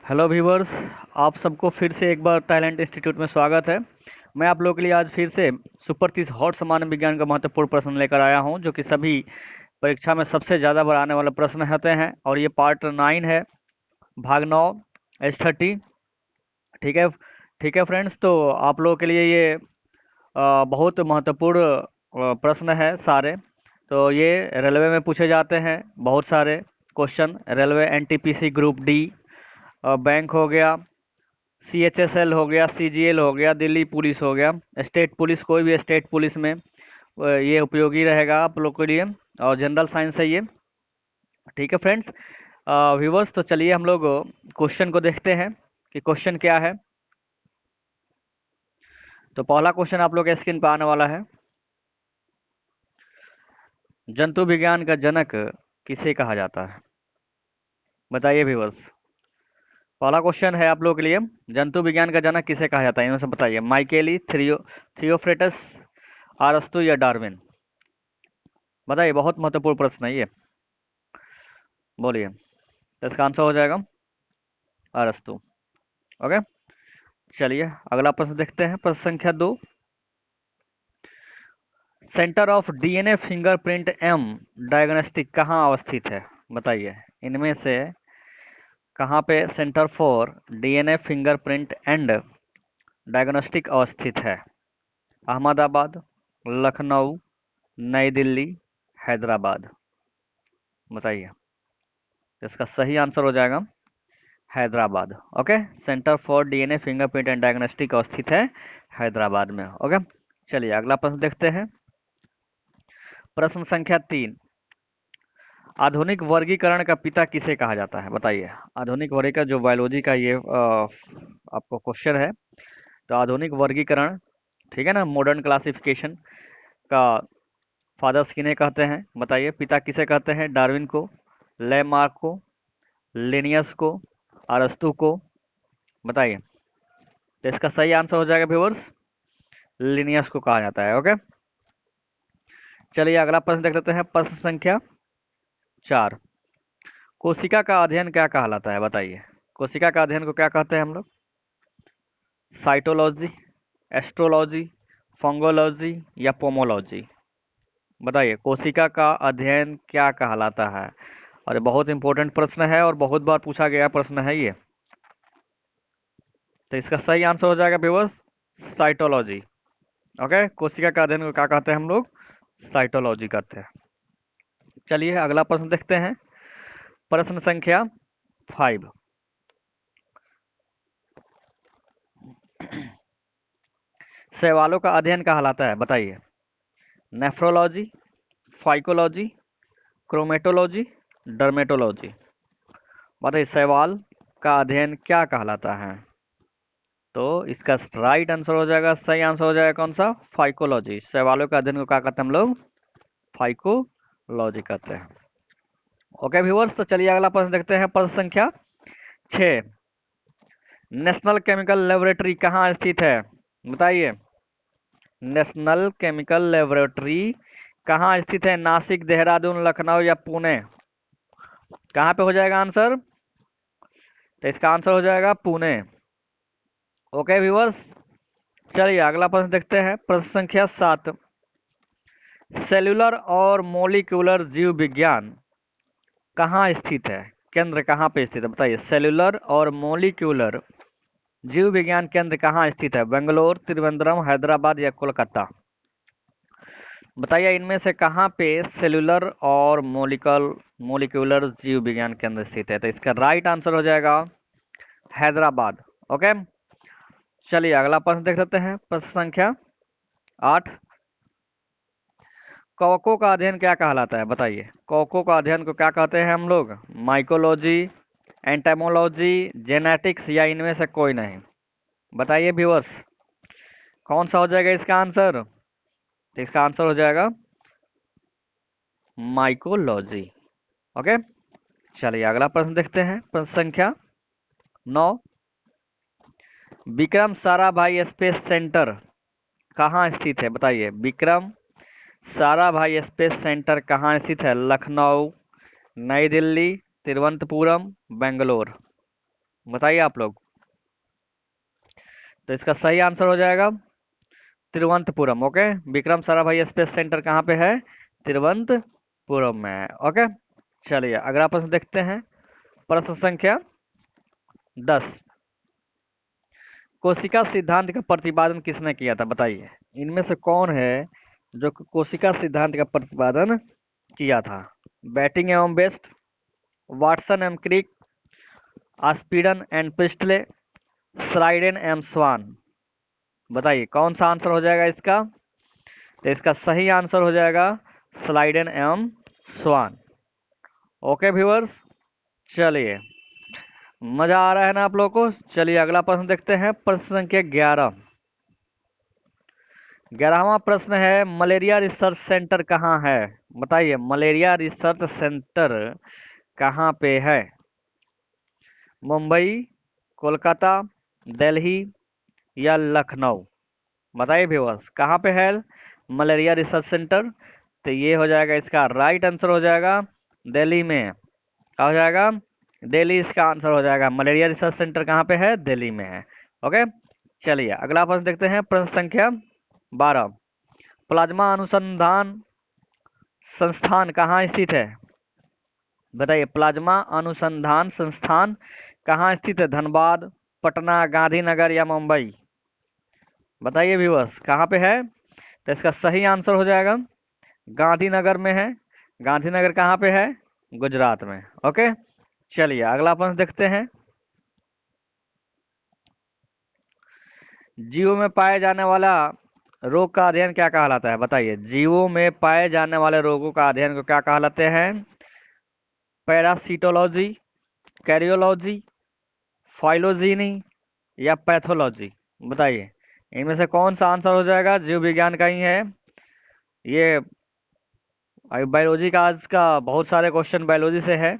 Hello viewers. आप सबको फिर से एक बार टैलेंट इंस्टीट्यूट में स्वागत है। मैं आप लोगों के लिए आज फिर से सुपर 30 हॉट सामान्य विज्ञान का महत्वपूर्ण प्रश्न लेकर आया हूं, जो कि सभी परीक्षा में सबसे ज़्यादा बार आने वाले प्रश्न होते हैं। और ये पार्ट 9 है, भाग 9, S30। ठीक है। ठीक है फ्रेंड्स, तो आप लोगों के लिए ये बहुत महत्वपूर्ण प्रश्न है सारे। तो ये रेलवे में पूछे जाते हैं बहुत सारे question. Railway, NTPC group D, bank हो गया, CHSL हो गया, CGL हो गया, दिल्ली पुलिस हो गया, स्टेट पुलिस, कोई भी स्टेट पुलिस में ये उपयोगी रहेगा आप लोग के लिए। और जनरल साइंस है ये। ठीक है फ्रेंड्स, व्यूवर्स, तो चलिए हम लोग क्वेश्चन को देखते हैं कि क्वेश्चन क्या है। तो पहला क्वेश्चन आप लोग के स्क्रीन पर आने वाला है। जंतु विज्ञान का जनक किसे कहा जाता है? बताइए व्यूवर्स। पहला क्वेश्चन है आप लोगों के लिए, जंतु विज्ञान का जनक किसे कहा जाता है? इनमें से बताइए, माइकेली, थियोफ्रेटस, अरस्तु या डार्विन? बताइए, बहुत महत्वपूर्ण प्रश्न है ये। बोलिए। तो इसका आंसर हो जाएगा अरस्तु। ओके, चलिए अगला प्रश्न देखते हैं। प्रश्न संख्या 2। सेंटर ऑफ DNA फिंगरप्रिंट एम डायग्नोस्टिक कहाँ अवस्थित है? बताइए, इनमें से कहाँ पे centre for DNA fingerprint and diagnostic अवस्थित है? अहमदाबाद, लखनऊ, नई दिल्ली, हैदराबाद? बताइए। इसका सही आंसर हो जाएगा Hyderabad. Okay, centre for DNA fingerprint and diagnostic अवस्थित है हैदराबाद में। ओके, चलिए अगला प्रश्न देखते हैं। प्रश्न संख्या 3। आधुनिक वर्गीकरण का पिता किसे कहा जाता है? बताइए। आधुनिक वर्गीकरण जो बायोलॉजी का ये आपको क्वेश्चन है। तो आधुनिक वर्गीकरण, ठीक है ना, मॉडर्न क्लासिफिकेशन का फादर्स किन्हें कहते हैं? बताइए। पिता किसे कहते हैं? डार्विन को, लेमार्क को, लिनियस को, अरस्तु को? बताइए। तो इसका सही आंसर हो जाएगा व्यूअर्स, लिनियस को कहा जाता है। ओके, चलिए अगला प्रश्न देख लेते हैं। प्रश्न संख्या 4। कोशिका का अध्ययन क्या कहलाता है? बताइए। कोशिका का अध्ययन को क्या कहते हैं हम लोग? साइटोलॉजी, एस्ट्रोलॉजी, फंगोलॉजी या पोमोलॉजी? बताइए, कोशिका का अध्ययन क्या कहलाता है? और ये बहुत इंपॉर्टेंट प्रश्न है और बहुत बार पूछा गया प्रश्न है ये। तो इसका सही आंसर हो जाएगा व्यूअर्स, साइटोलॉजी। ओके, कोशिका का अध्ययन को क्या कहते हैं हम लोग? साइटोलॉजी कहते हैं। चलिए अगला प्रश्न देखते हैं। प्रश्न संख्या 5। शैवालों का अध्ययन कहलाता है? बताइए। Nephrology, phycology, chromatology, dermatology? बताइए, शैवाल का अध्ययन क्या कहलाता है? तो इसका राइट आंसर हो जाएगा, सही आंसर हो जाएगा कौन सा? फाइकोलॉजी। शैवालों का अध्ययन को क्या कहते हैं हम लोग? फाइकोलॉजी कहते हैं। ओके व्यूअर्स, तो चलिए अगला प्रश्न देखते हैं। प्रश्न संख्या 6। नेशनल केमिकल लेबोरेटरी कहाँ स्थित है? बताइए। नेशनल केमिकल लेबोरेटरी कहाँ स्थित है? नासिक, देहरादून, लखनऊ या पुणे? कहाँ पे हो जाएगा आंसर? तो इसका आंसर हो जाएगा पुणे। ओके व्यूअर्स, चलिए अगला प्रश्न देखते हैं। प्रश्न संख्या 7। सेल्यूलर और मोलिकुलर जीव विज्ञान कहाँ स्थित है? केंद्र कहाँ पे स्थित है? बताइए। सेल्यूलर और मोलिकुलर जीव विज्ञान केंद्र कहाँ स्थित है? बेंगलोर, त्रिवेंद्रम, हैदराबाद या कोलकाता? बताइए, इनमें से कहाँ पे सेल्यूलर और मोलिकुलर जीव विज्ञान केंद्र स्थित है? तो इसका राइट आंसर हो जाएगा हैदराबाद। ओके, चलिए अगला प्रश्न देख लेते हैं। प्रश्न संख्या 8। कवकों का अध्ययन क्या कहलाता है? बताइए। कवकों का अध्ययन को क्या कहते हैं हम लोग? माइकोलॉजी, एंटेमोलॉजी, जेनेटिक्स या इनमें से कोई नहीं? बताइए व्यूअर्स, कौन सा हो जाएगा इसका आंसर? तो इसका आंसर हो जाएगा माइकोलॉजी। ओके, चलिए अगला प्रश्न देखते हैं। प्रश्न संख्या 9। विक्रम साराभाई स्पेस सेंटर कहाँ स्थित है? बताइए। विक्रम साराभाई स्पेस सेंटर कहाँ स्थित है? लखनऊ, नई दिल्ली, तिरुवनंतपुरम, बेंगलोर? बताइए आप लोग। तो इसका सही आंसर हो जाएगा Thiruvananthapuram. Okay, Vikram Sarabhai space centre कहाँ पे है? तिरुवनंतपुरम में है। ओके, चलिए अगला प्रश्न देखते हैं। प्रश्न संख्या 10। कोशिका सिद्धांत का प्रतिपादन किसने किया था? बताइए, इनमें से कौन है जो कोशिका सिद्धांत का प्रतिपादन किया था? बैटिंग एवं बेस्ट, वाटसन एवं क्रिक, आस्पिडन एंड प्रिस्टले, स्लाइडेन एवं स्वान। बताइए कौन सा आंसर हो जाएगा इसका? तो इसका सही आंसर हो जाएगा स्लाइडेन एवं स्वान। ओके व्यूअर्स, चलिए मजा आ रहा है ना आप लोगों को? चलिए अगला प्रश्न देखते हैं। प्रश्न संख्या 11। 11वां प्रश्न है, मलेरिया रिसर्च सेंटर कहाँ है? बताइए, मलेरिया रिसर्च सेंटर कहाँ पे है? मुंबई, कोलकाता, दिल्ली या लखनऊ? बताइए व्यूअर्स, कहाँ पे है मलेरिया रिसर्च सेंटर? तो ये हो जाएगा इसका राइट आंसर हो जाएगा दिल्ली में। क्या हो जाएगा? दिल्ली इसका आंसर हो जाएगा। मलेरिया रिसर्च सेंटर कहाँ पे है? दिल्ली में है। ओके, चलिए अगला प्रश्न देखते हैं। प्रश्न संख्या 12। प्लाज्मा अनुसंधान संस्थान कहाँ स्थित है? बताइए, प्लाज्मा अनुसंधान संस्थान कहाँ स्थित है? धनबाद, पटना, गांधीनगर या मुंबई? बताइए व्यूअर्स, कहाँ पे है? तो इसका सही आंसर हो जाएगा गांधीनगर में है। गांधीनगर कहाँ पे है? गुजरात में। ओके, चलिए अगला प्रश्न देखते हैं। जीवों में पाए जाने वाला रोग का अध्ययन क्या कहलाता है? बताइए, जीवों में पाए जाने वाले रोगों का अध्ययन को क्या कहलाते हैं? पैरासिटोलॉजी, कैरियोलॉजी, फाइलोजेनी या पैथोलॉजी? बताइए, इनमें से कौन सा आंसर हो जाएगा? जीव विज्ञान का ही है ये। बायोलॉजी का आज का बहुत सारे क्वेश्चन बायोलॉजी से है।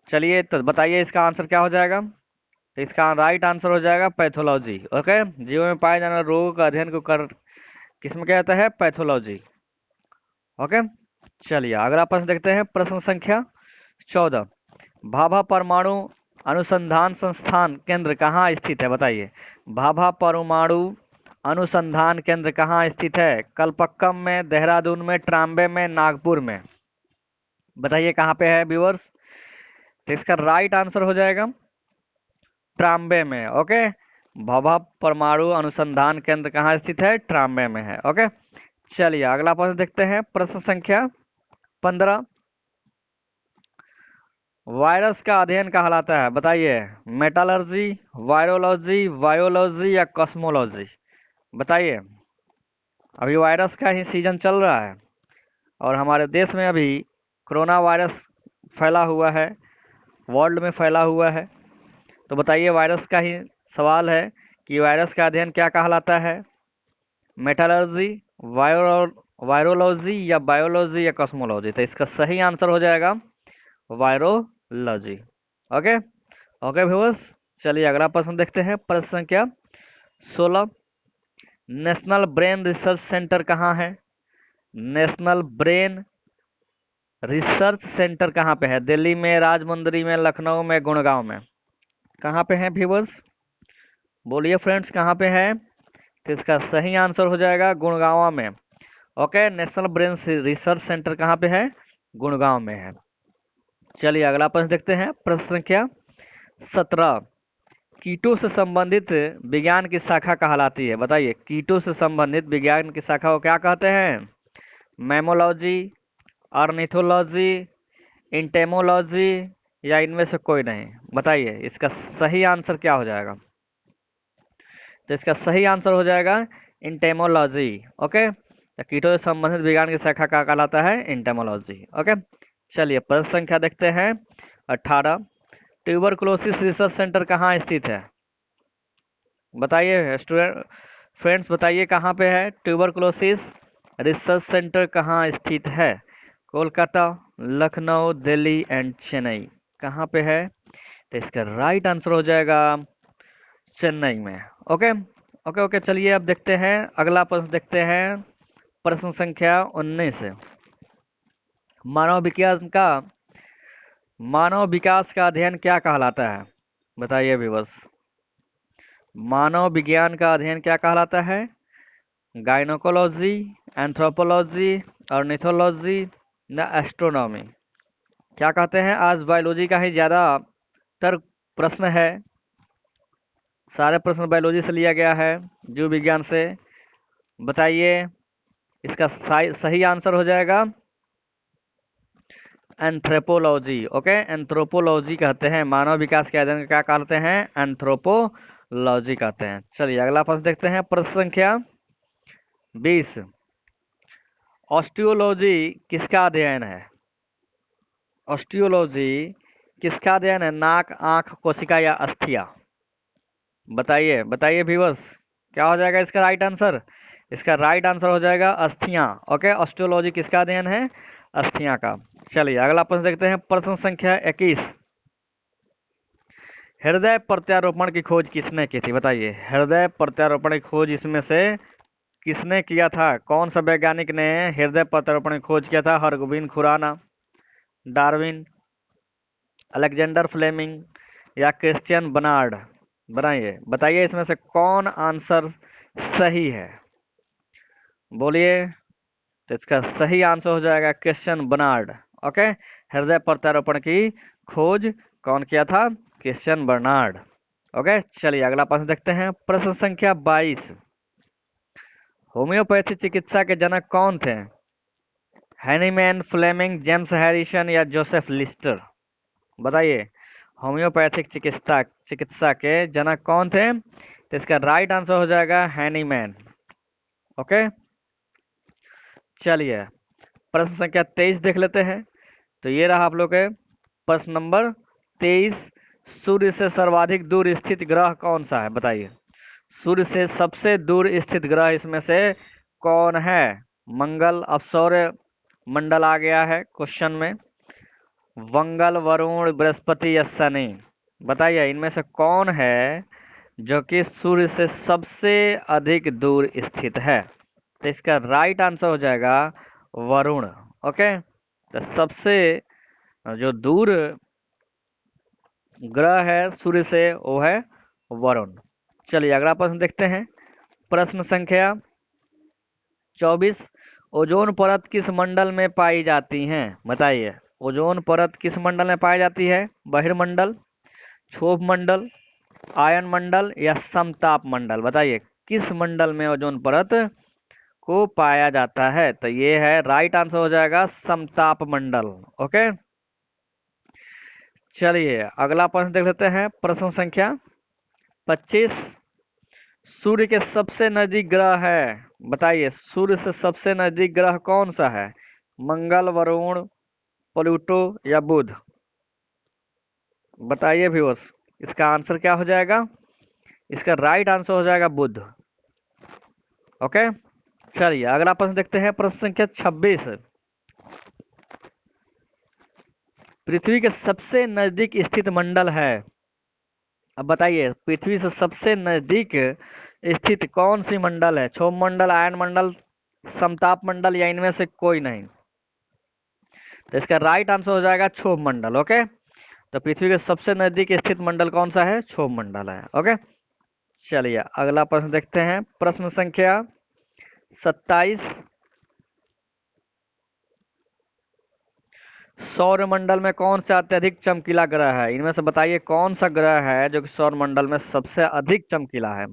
चलिए तो बताइए इसका आंसर क्या हो जाएगा? तो इसका राइट आंसर हो जाएगा पैथोलॉजी। ओके, जीवों में पाए जाने वाले रोगों का अध्ययन को कर किसमें क्या जाता है? पैथोलॉजी। ओके, चलिए अगला प्रश्न देखते हैं। प्रश्न संख्या 14। भाभा परमाणु अनुसंधान संस्थान केंद्र कहाँ स्थित है? बताइए, भाभा परमाणु अनुसंधान केंद्र कहाँ स्थित है? कलपक्कम में, देहरादून में, ट्राम्बे में, नागपुर में? बताइए कहाँ पे है व्यूअर्स? तो इसका राइट आंसर हो जाएगा ट्राम्बे में। ओके, भाभा परमाणु अनुसंधान केंद्र कहाँ स्थित है? ट्राम्बे में है। ओके, चलिए अगला प्रश्न देखते हैं। प्रश्न संख्या 15। वायरस का अध्ययन कहलाता है? बताइए, मेटालर्जी, वायरोलॉजी, बायोलॉजी या कॉस्मोलॉजी? बताइए, अभी वायरस का ही सीजन चल रहा है और हमारे देश में अभी कोरोना वायरस फैला हुआ है, वर्ल्ड में फैला हुआ है। तो बताइए, वायरस का ही सवाल है कि वायरस का अध्ययन क्या कहलाता है? मेटालर्जी, वायरोलॉजी या बायोलॉजी या कॉस्मोलॉजी? तो इसका सही आंसर हो जाएगा वायरोलॉजी। ओके, ओके व्यूअर्स, चलिए अगला प्रश्न देखते हैं। प्रश्न संख्या 16। नेशनल ब्रेन रिसर्च सेंटर कहाँ है? नेशनल ब्रेन रिसर्च सेंटर कहाँ पे है? दिल्ली में, राजमुंदरी में, लखनऊ में, गुड़गांव में? कहाँ पे है व्यूअर्स? बोलिए फ्रेंड्स, कहाँ पे है? तो इसका सही आंसर हो जाएगा गुड़गांव में। Okay, national brain research centre कहाँ पे है? गुड़गांव में है। चलिए अगला प्रश्न देखते हैं। प्रश्न संख्या 17। कीटों से संबंधित विज्ञान की शाखा कहलाती है? बताइए, कीटों से संबंधित विज्ञान की शाखा को क्या कहते हैं? मैमोलॉजी, ऑर्निथोलॉजी, इंटेमोलॉजी या इनमें से कोई नहीं? बताइए इसका सही आंसर क्या हो जाएगा? तो इसका सही आंसर हो जाएगा इंटेमोलॉजी। ओके, तो कीटों से संबंधित विज्ञान की शाखा क्या कहलाता है? इंटेमोलॉजी। ओके, चलिए प्रश्न संख्या देखते हैं 18। ट्यूबरकुलोसिस रिसर्च सेंटर कहाँ स्थित है? बताइए स्टूडेंट फ्रेंड्स, बताइए कहाँ पे है ट्यूबरकुलोसिस रिसर्च सेंटर? कहाँ स्थित है? कोलकाता, लखनऊ, दिल्ली एंड चेन्नई? कहाँ पे है? तो इसका राइट आंसर हो जाएगा चेन्नई में। ओके, ओके, ओके, चलिए अब देखते हैं अगला प्रश्न देखते हैं। प्रश्न संख्या 19। मानव विज्ञान का मानव विकास का अध्ययन क्या कहलाता है? बताइए भी बस। मानव विज्ञान का अध्ययन क्या कहलाता है? गायनोकोलॉजी, एंथ्रोपोलॉजी, ऑर्निथोलॉजी न एस्ट्रोनॉमी? क्या कहते हैं? आज बायोलॉजी का ही ज़्यादातर प्रश्न है, सारे प्रश्न बायोलॉजी से लिया गया है, जीव विज्ञान से। बताइए, इसका सही आंसर हो जाएगा एंथ्रोपोलॉजी। ओके, एंथ्रोपोलॉजी कहते हैं, मानव विकास के अध्ययन क्या कहते हैं? एंथ्रोपोलॉजी कहते हैं। चलिए अगला प्रश्न देखते हैं, प्रश्न संख्या 20। ऑस्टियोलॉजी किसका अध्ययन है? ऑस्टियोलॉजी किसका अध्ययन है? नाक, आंख, कोशिका या अस्थियां? बताइए बताइए व्यूअर्स, क्या हो जाएगा इसका राइट आंसर? इसका राइट आंसर हो जाएगा अस्थियां। ओके, ऑस्टियोलॉजी किसका अध्ययन है? अस्थियां का। चलिए अगला प्रश्न देखते हैं, प्रश्न संख्या 21। हृदय प्रत्यारोपण की खोज किसने की थी? बताइए, हृदय प्रत्यारोपण की खोज इसमें से किसने किया था? कौन सा वैज्ञानिक ने हृदय प्रत्यारोपण की खोज किया था? Hargobind Khorana, Darwin, Alexander Fleming या क्रिश्चियन बर्नार्ड? बनाइए बताइए, इसमें से कौन आंसर सही है? बोलिए। तो इसका सही आंसर हो जाएगा क्रिश्चियन बर्नार्ड। ओके, हृदय प्रत्यारोपण की खोज कौन किया था? Christian Bernard. ओके, चलिए अगला प्रश्न देखते हैं, प्रश्न संख्या 22। होम्योपैथी चिकित्सा के जनक कौन थे? हैनीमैन, फ्लेमिंग, जेम्स हैरिसन या जोसेफ लिस्टर? बताइए, होम्योपैथिक चिकित्सा चिकित्सा के जनक कौन थे? तो इसका राइट आंसर हो जाएगा हैनीमैन। ओके, चलिए प्रश्न संख्या 23 देख लेते हैं। तो ये रहा आप लोग के प्रश्न नंबर 23। सूर्य से सर्वाधिक दूर स्थित ग्रह कौन सा है? बताइए, सूर्य से सबसे दूर स्थित ग्रह इसमें से कौन है? मंगल, अब सौर मंडल आ गया है क्वेश्चन में। मंगल, वरुण, बृहस्पति या शनि? बताइए, इनमें से कौन है जो कि सूर्य से सबसे अधिक दूर स्थित है? तो इसका राइट आंसर हो जाएगा वरुण। ओके, तो सबसे जो दूर ग्रह है सूर्य से वो है वरुण। चलिए अगला प्रश्न देखते हैं, प्रश्न संख्या 24। ओजोन परत किस मंडल में पाई जाती है? बताइए, ओजोन परत किस मंडल में पाई जाती है? बहिर्मंडल, क्षोभ मंडल, आयन मंडल या समताप मंडल? बताइए, किस मंडल में ओजोन परत को पाया जाता है? तो ये है राइट आंसर हो जाएगा समताप मंडल। ओके, चलिए अगला प्रश्न देख लेते हैं, प्रश्न संख्या 25। सूर्य के सबसे नजदीक ग्रह है? बताइए, सूर्य से सबसे नजदीक ग्रह कौन सा है? मंगल, वरुण, प्लूटो या बुध? बताइए व्यूअर्स, इसका आंसर क्या हो जाएगा? इसका राइट आंसर हो जाएगा बुध। ओके, चलिए अगला प्रश्न देखते हैं, प्रश्न संख्या 26। पृथ्वी के सबसे नजदीक स्थित मंडल है? अब बताइए, पृथ्वी से सबसे नजदीक स्थित कौन सी मंडल है? क्षोभ मंडल, आयन मंडल, समताप मंडल या इनमें से कोई नहीं? तो इसका राइट आंसर हो जाएगा क्षोभ मंडल। ओके, तो पृथ्वी के सबसे नजदीक स्थित मंडल कौन सा है? क्षोभ मंडल है। ओके, चलिए अगला प्रश्न देखते हैं, प्रश्न संख्या 27। सौर मंडल में कौन सा अत्यधिक चमकीला ग्रह है? इनमें से बताइए कौन सा ग्रह है जो कि सौर मंडल में सबसे अधिक चमकीला है?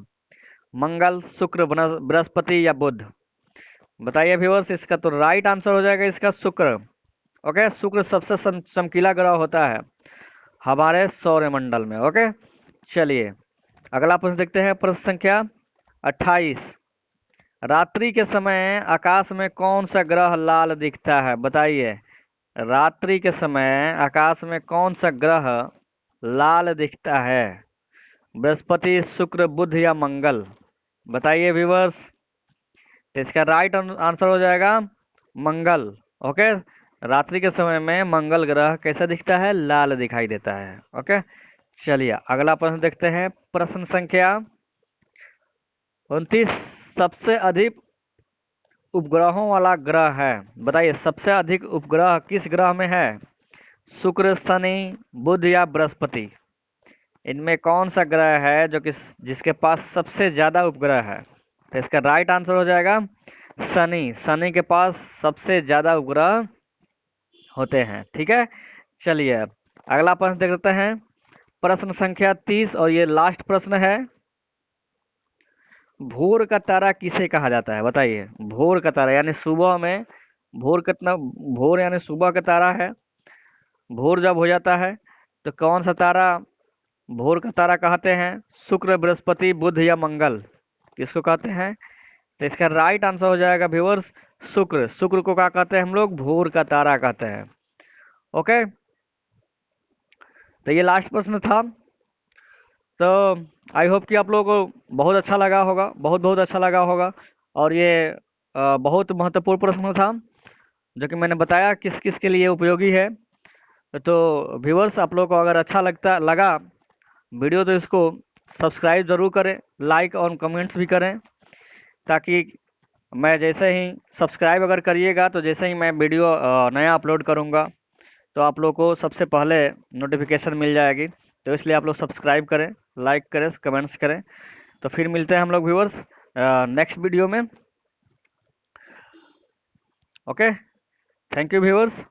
मंगल, शुक्र, बृहस्पति या बुध? बताइए व्यूअर्स, इसका तो राइट आंसर हो जाएगा इसका शुक्र। ओके, शुक्र सबसे चमकीला ग्रह होता है हमारे सौर मंडल में। ओके, चलिए अगला प्रश्न देखते हैं, प्रश्न संख्या 28। रात्रि के समय आकाश में कौन सा ग्रह लाल दिखता है? बताइए, रात्रि के समय आकाश में कौन सा ग्रह लाल दिखता है? बृहस्पति, शुक्र, बुध या मंगल? बताइए व्यूअर्स, तो इसका राइट आंसर हो जाएगा मंगल। ओके, रात्रि के समय में मंगल ग्रह कैसा दिखता है? लाल दिखाई देता है। ओके, चलिए अगला प्रश्न देखते हैं, प्रश्न संख्या 29। सबसे अधिक उपग्रहों वाला ग्रह है? बताइए, सबसे अधिक उपग्रह किस ग्रह में है? शुक्र, शनि, बुध या बृहस्पति? इनमें कौन सा ग्रह है जो कि जिसके पास सबसे ज्यादा उपग्रह है? तो इसका राइट आंसर हो जाएगा शनि। शनि के पास सबसे ज्यादा उपग्रह होते हैं। ठीक है, चलिए अब अगला प्रश्न देख लेते हैं। प्रश्न संख्या 30 और ये लास्ट प्रश्न है। भोर का तारा किसे कहा जाता है? बताइए। भोर का तारा यानी सुबह में, भोर कितना, भोर यानी सुबह का तारा है। भोर जब हो जाता है तो कौन सा तारा भोर का तारा कहते हैं? शुक्र, बृहस्पति, बुध या मंगल, किसको कहते हैं? तो इसका राइट आंसर हो जाएगा व्यूअर्स शुक्र। शुक्र को क्या कहते हैं हम लोग? भोर का तारा कहते हैं। ओके, तो ये लास्ट प्रश्न था। तो आई होप कि आप लोगों को बहुत अच्छा लगा होगा, बहुत बहुत अच्छा लगा होगा। और ये बहुत महत्वपूर्ण प्रश्न था जो कि मैंने बताया किस किस के लिए उपयोगी है। तो व्यूअर्स, आप लोग को अगर अच्छा लगा वीडियो तो इसको सब्सक्राइब ज़रूर करें, लाइक और कमेंट्स भी करें, ताकि मैं जैसे ही सब्सक्राइब अगर करिएगा तो जैसे ही मैं वीडियो नया अपलोड करूँगा तो आप लोग को सबसे पहले नोटिफिकेशन मिल जाएगी। तो इसलिए आप लोग सब्सक्राइब करें, लाइक करें, कमेंट्स करें। तो फिर मिलते हैं हम लोग व्यूअर्स नेक्स्ट वीडियो में। Okay, thank you viewers.